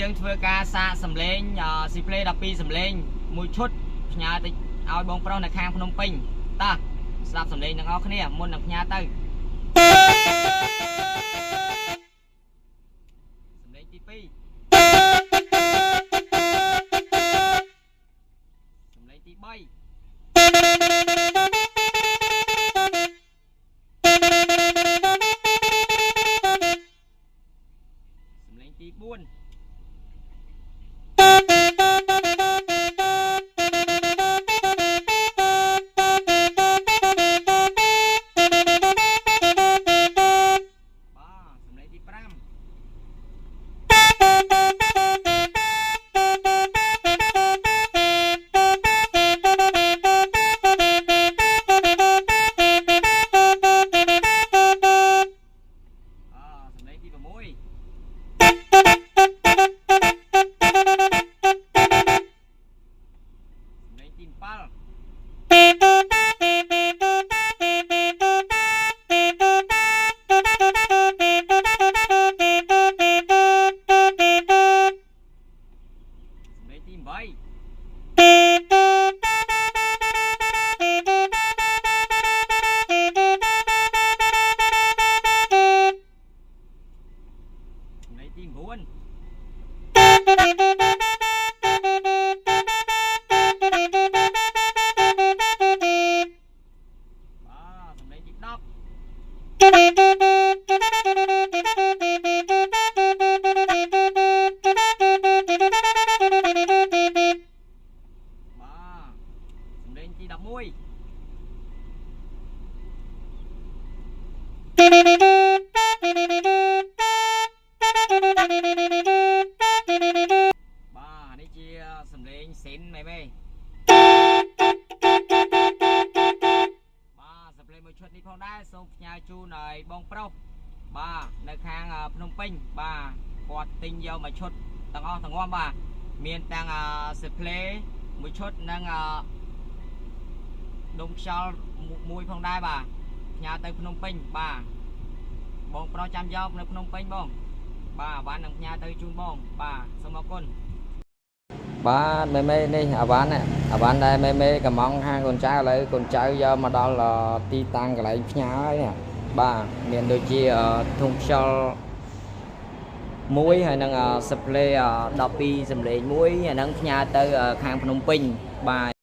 យើងធ្វើការសាកសម្លេងស៊ីផ្លេ12សម្លេងមួយឈុតផ្ញើទៅឲ្យបងប្រុសនៅខាងភ្នំពេញតោះស្ដាប់សម្លេងទាំងអស់គ្នាមុននឹងផ្ញើទៅសម្លេងទី2សម្លេងទី3សម្លេងទី4សិនមែនទេបាទសម្លេងមួយឈុតនេះផងដែរសូមផ្ញើជូនឲ្យបងប្រុសបាទនៅខាងភ្នំពេញបាទគាត់ទិញយកមួយឈុតទាំងអស់ទាំងងាប់បាទមានទាំងសិផ្លេមួយឈុតនិងដុំខ្យល់មួយផងដែរបាទផ្ញើទៅភ្នំពេញបាទបងប្រុសចាំយកនៅភ្នំពេញបងបាទអាវ៉ាន់នឹងផ្ញើទៅជូនបងបាទសូមអរគុណបាទមេនេះអាវ៉ាន់ដែរមេកំងហាងកូនចៅឥឡូវកូនចៅយកមកដល់ទីតាំងកន្លែងផ្ញើហើយនេះបាទមានដូចជាធុងខ្យល់មួយហើយនឹងសិផ្លេ12សម្លេងមួយហើយនឹងផ្ញើទៅខាងភ្នំពេញបាទ